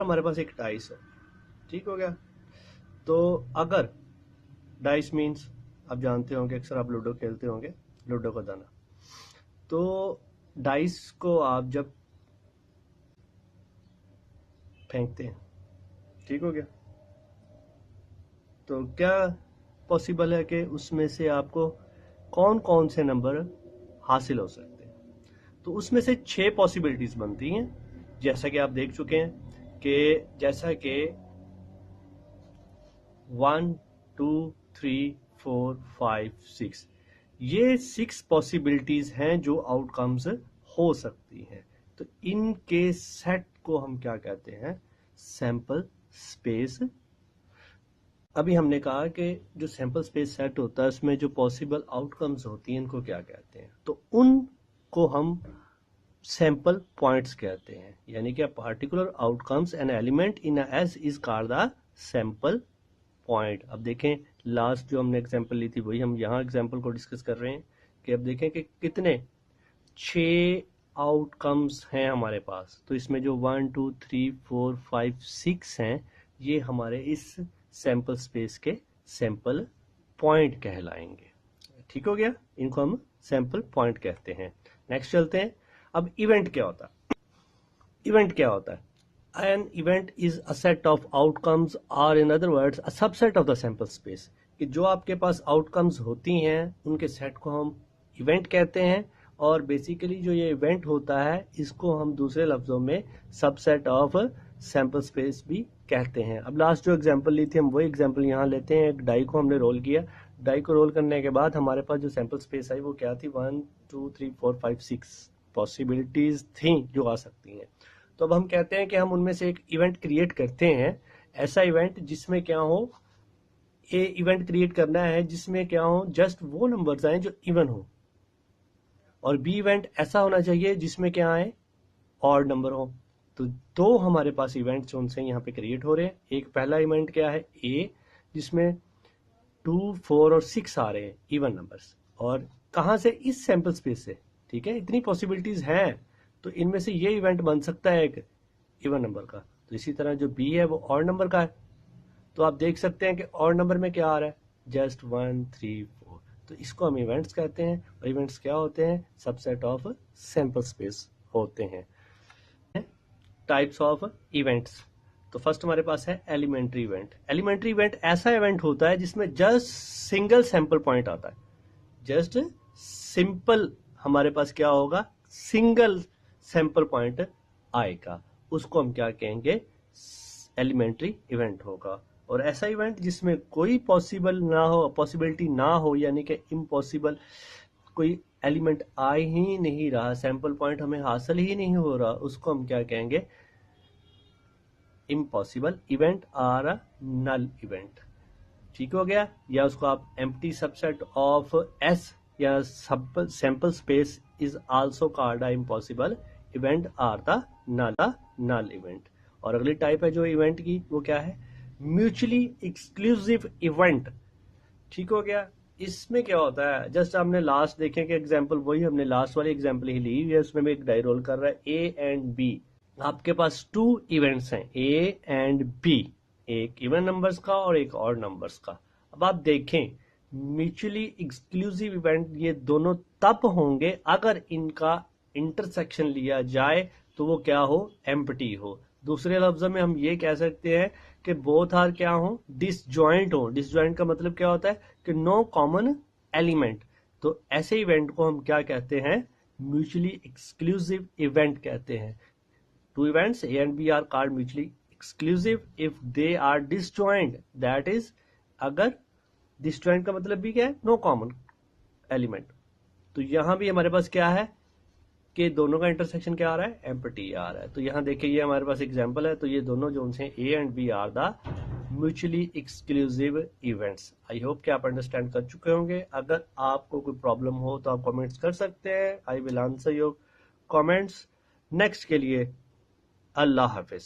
हमारे पास एक डाइस है, ठीक हो गया। तो अगर डाइस मीन्स आप जानते होंगे, अक्सर आप लूडो खेलते होंगे, लूडो का दाना। तो डाइस को आप जब फेंकते हैं, ठीक हो गया, तो क्या पॉसिबल है कि उसमें से आपको कौन कौन से नंबर हासिल हो सकते हैं। तो उसमें से 6 पॉसिबिलिटीज बनती हैं, जैसा कि आप देख चुके हैं कि जैसा कि 1 2 3 4 5 6, ये 6 पॉसिबिलिटीज हैं जो आउटकम्स हो सकती हैं। तो इनके सेट को हम क्या कहते हैं, सैंपल स्पेस। अभी हमने कहा कि जो सैंपल स्पेस सेट होता है उसमें जो पॉसिबल आउटकम्स होती हैं इनको क्या कहते हैं, तो उनको हम सैंपल पॉइंट्स कहते हैं। यानी कि particular outcomes an element in S is called the sample point. अब देखें लास्ट जो हमने एग्जांपल ली थी वही हम यहाँ एग्जांपल को डिस्कस कर रहे हैं कि अब देखें कि कितने 6 आउटकम्स हैं हमारे पास। तो इसमें जो 1 2 3 4 5 6 हैं ये हमारे इस सैंपल स्पेस के सैंपल पॉइंट कहलाएंगे, ठीक हो गया। इनको हम सैंपल पॉइंट कहते हैं। नेक्स्ट चलते हैं। अब इवेंट क्या होता है, इवेंट क्या होता है। An event is a set of outcomes or in other words a subset of the sample space। कि जो आपके पास आउटकम्स होती हैं उनके सेट को हम इवेंट कहते हैं, और बेसिकली जो ये इवेंट होता है इसको हम दूसरे लफ्जों में सबसेट ऑफ सैंपल स्पेस भी कहते हैं। अब लास्ट जो एग्जांपल ली थी हम वही एग्जांपल यहाँ लेते हैं। एक डाई को हमने रोल किया, डाई को रोल करने के बाद हमारे पास जो सैंपल स्पेस आई वो क्या थी, 1 2 3 4 5 6 पॉसिबिलिटीज थी जो आ सकती हैं। तो अब हम कहते हैं कि हम उनमें से एक इवेंट क्रिएट करते हैं, ऐसा इवेंट जिसमें क्या हो, ए इवेंट क्रिएट करना है जिसमें क्या हो, जस्ट वो नंबर्स आए जो इवन हो, और बी इवेंट ऐसा होना चाहिए जिसमें क्या आए, ऑड नंबर हो। तो दो हमारे पास इवेंट जो उनसे यहाँ पे क्रिएट हो रहे हैं। एक पहला इवेंट क्या है, ए, जिसमें 2 4 और 6 आ रहे हैं इवन नंबर्स, और कहाँ से, इस सैंपल स्पेस से, ठीक है। इतनी पॉसिबिलिटीज हैं तो इनमें से ये इवेंट बन सकता है एक इवन नंबर का। तो इसी तरह जो बी है वो ऑड नंबर का है, तो आप देख सकते हैं कि ऑड नंबर में क्या आ रहा है, जस्ट 1 3 4। तो इसको हम इवेंट्स कहते हैं, और इवेंट्स क्या होते हैं, सबसेट ऑफ सैंपल स्पेस होते हैं। Types of events. तो फर्स्ट हमारे पास है एलिमेंट्री इवेंट। एलिमेंट्री इवेंट ऐसा इवेंट होता है जिसमें जस्ट सिंगल सैंपल पॉइंट आता है, जस्ट सिंपल हमारे पास क्या होगा, सिंगल सैंपल पॉइंट आएगा, उसको हम क्या कहेंगे, एलिमेंट्री इवेंट होगा। और ऐसा इवेंट जिसमें कोई पॉसिबल ना हो, पॉसिबिलिटी ना हो, यानी कि इम्पॉसिबल, कोई एलिमेंट आ ही नहीं रहा, सैंपल पॉइंट हमें हासिल ही नहीं हो रहा, उसको हम क्या कहेंगे, इम्पॉसिबल इवेंट और नल इवेंट, ठीक हो गया। या उसको आप एम्प्टी सबसेट ऑफ एस या sample space is also called impossible event or the null event. और अगली टाइप है जो इवेंट की, वो क्या है, म्यूचुअली एक्सक्लूसिव इवेंट, ठीक हो गया। इसमें क्या होता है, जस्ट हमने लास्ट देखें कि एग्जांपल वही हमने लास्ट वाली एग्जांपल ही ली है, उसमें भी एक डाई रोल कर रहा है ए एंड बी। आपके पास 2 इवेंट्स हैं, ए एंड बी, एक इवन नंबर्स का और एक ऑड नंबर्स का। अब आप देखें म्यूचुअली एक्सक्लूसिव इवेंट ये दोनों तब होंगे अगर इनका इंटरसेक्शन लिया जाए तो वो क्या हो, एम्प्टी हो। दूसरे लफ्जों में हम ये कह सकते हैं कि बोथ आर क्या हो, डिसजॉइंट हो। डिसजॉइंट का मतलब क्या होता है कि नो कॉमन एलिमेंट। तो ऐसे इवेंट को हम क्या कहते हैं, म्यूचुअली एक्सक्लूसिव इवेंट कहते हैं। Two events A and B are called mutually exclusive if they are disjoint, that is अगर disjoint का मतलब भी क्या है, no common element। तो यहां भी हमारे पास क्या है कि दोनों का इंटरसेक्शन क्या आ रहा है, एम्प्टी आ रहा है। तो यहां देखिए ये हमारे पास एग्जांपल है, तो ये दोनों जो उनसे A and B are the mutually exclusive events. I hope कि आप अंडरस्टैंड कर चुके होंगे। अगर आपको कोई प्रॉब्लम हो तो आप कमेंट्स कर सकते हैं, I will answer your comments. Next के लिए अल्लाह हाफिज।